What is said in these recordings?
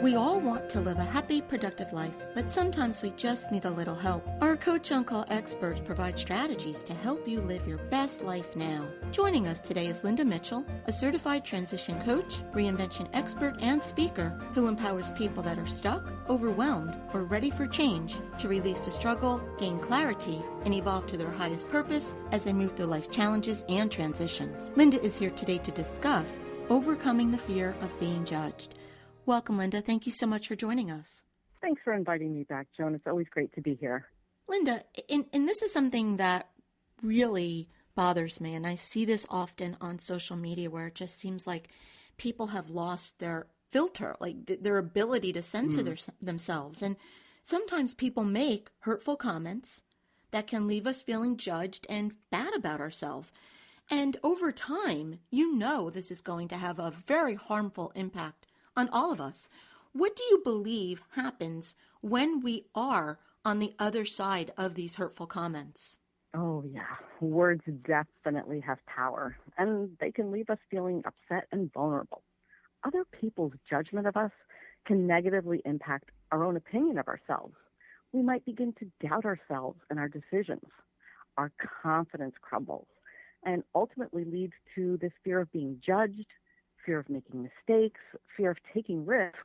We all want to live a happy, productive life, but sometimes we just need a little help. Our Coach On Call experts provide strategies to help you live your best life now. Joining us today is Linda Mitchell, a certified transition coach, reinvention expert, and speaker who empowers people that are stuck, overwhelmed, or ready for change to release the struggle, gain clarity, and evolve to their highest purpose as they move through life's challenges and transitions. Linda is here today to discuss overcoming the fear of being judged. Welcome, Linda. Thank you so much for joining us. Thanks for inviting me back, Joan. It's always great to be here. Linda, and this is something that really bothers me, and I see this often on social media where it just seems like people have lost their filter, like their ability to censor themselves. And sometimes people make hurtful comments that can leave us feeling judged and bad about ourselves. And over time, this is going to have a very harmful impact on all of us. What do you believe happens when we are on the other side of these hurtful comments? Oh, yeah. Words definitely have power, and they can leave us feeling upset and vulnerable. Other people's judgment of us can negatively impact our own opinion of ourselves. We might begin to doubt ourselves and our decisions. Our confidence crumbles and ultimately leads to this fear of being judged, fear of making mistakes, fear of taking risks,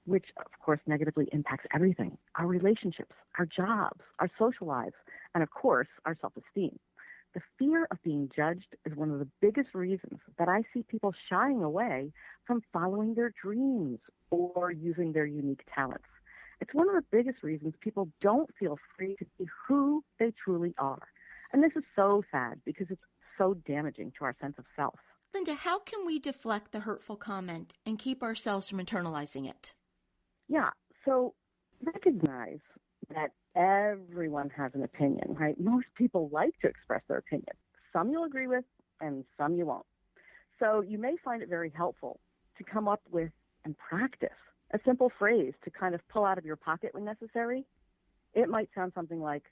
which of course negatively impacts everything: our relationships, our jobs, our social lives, and of course our self-esteem. The fear of being judged is one of the biggest reasons that I see people shying away from following their dreams or using their unique talents. It's one of the biggest reasons people don't feel free to be who they truly are. And this is so sad because it's so damaging to our sense of self. Linda, how can we deflect the hurtful comment and keep ourselves from internalizing it? Yeah, so recognize that everyone has an opinion, right? Most people like to express their opinion. Some you'll agree with and some you won't. So you may find it very helpful to come up with and practice a simple phrase to kind of pull out of your pocket when necessary. It might sound something like,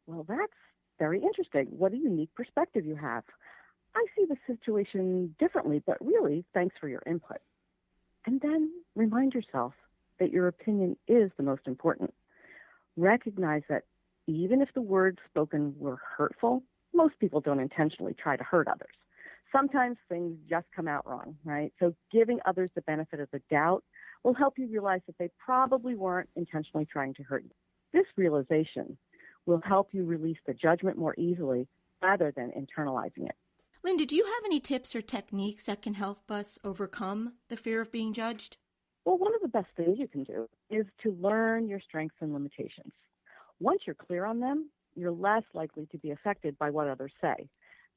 well, that's very interesting. What a unique perspective you have. I see the situation differently, but really, thanks for your input. And then remind yourself that your opinion is the most important. Recognize that even if the words spoken were hurtful, most people don't intentionally try to hurt others. Sometimes things just come out wrong, right? So giving others the benefit of the doubt will help you realize that they probably weren't intentionally trying to hurt you. This realization will help you release the judgment more easily rather than internalizing it. Linda, do you have any tips or techniques that can help us overcome the fear of being judged? Well, one of the best things you can do is to learn your strengths and limitations. Once you're clear on them, you're less likely to be affected by what others say.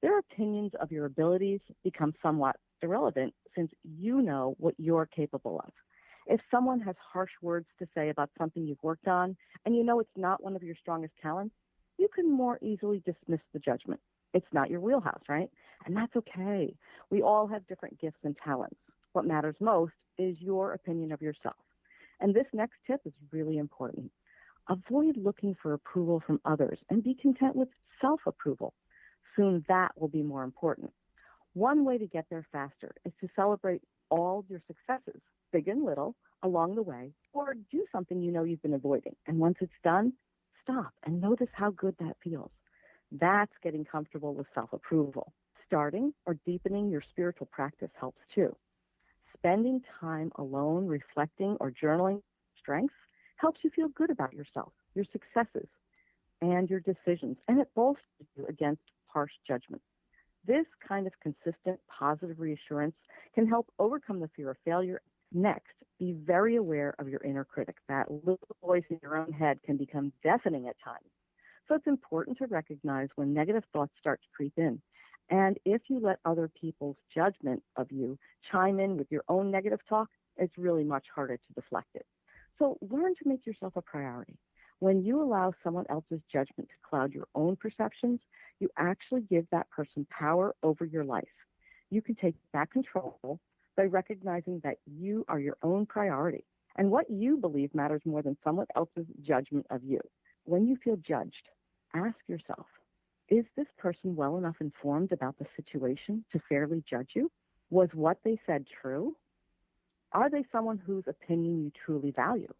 Their opinions of your abilities become somewhat irrelevant since you know what you're capable of. If someone has harsh words to say about something you've worked on and you know it's not one of your strongest talents, you can more easily dismiss the judgment. It's not your wheelhouse, right? And that's okay. We all have different gifts and talents. What matters most is your opinion of yourself. And this next tip is really important. Avoid looking for approval from others and be content with self-approval. Soon that will be more important. One way to get there faster is to celebrate all your successes, big and little, along the way, or do something you know you've been avoiding. And once it's done, stop and notice how good that feels. That's getting comfortable with self-approval. Starting or deepening your spiritual practice helps too. Spending time alone, reflecting or journaling strengths helps you feel good about yourself, your successes, and your decisions, and it bolsters you against harsh judgment. This kind of consistent positive reassurance can help overcome the fear of failure. Next, be very aware of your inner critic. That little voice in your own head can become deafening at times. So it's important to recognize when negative thoughts start to creep in. And if you let other people's judgment of you chime in with your own negative talk, it's really much harder to deflect it. So learn to make yourself a priority. When you allow someone else's judgment to cloud your own perceptions, you actually give that person power over your life. You can take back control by recognizing that you are your own priority and what you believe matters more than someone else's judgment of you. When you feel judged, ask yourself, Is this person well enough informed about the situation to fairly judge you? Was what they said true? Are they someone whose opinion you truly value?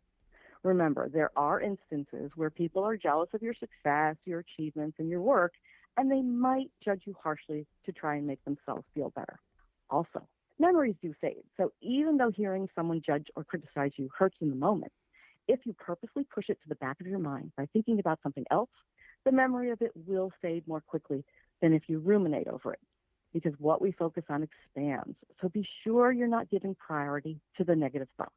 Remember, there are instances where people are jealous of your success, your achievements, and your work, and they might judge you harshly to try and make themselves feel better. Also, memories do fade, so even though hearing someone judge or criticize you hurts in the moment, if you purposely push it to the back of your mind by thinking about something else, the memory of it will fade more quickly than if you ruminate over it, because what we focus on expands. So be sure you're not giving priority to the negative thoughts.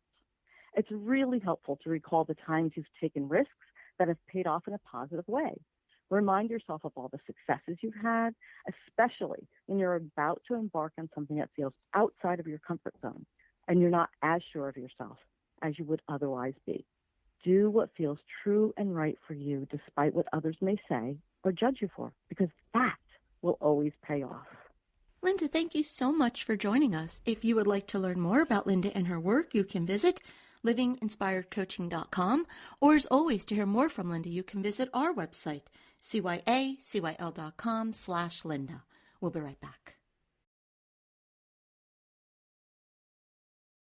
It's really helpful to recall the times you've taken risks that have paid off in a positive way. Remind yourself of all the successes you've had, especially when you're about to embark on something that feels outside of your comfort zone and you're not as sure of yourself as you would otherwise be. Do what feels true and right for you, despite what others may say or judge you for, because that will always pay off. Linda, thank you so much for joining us. If you would like to learn more about Linda and her work, you can visit livinginspiredcoaching.com, or as always, to hear more from Linda, you can visit our website, cyacyl.com/Linda. We'll be right back.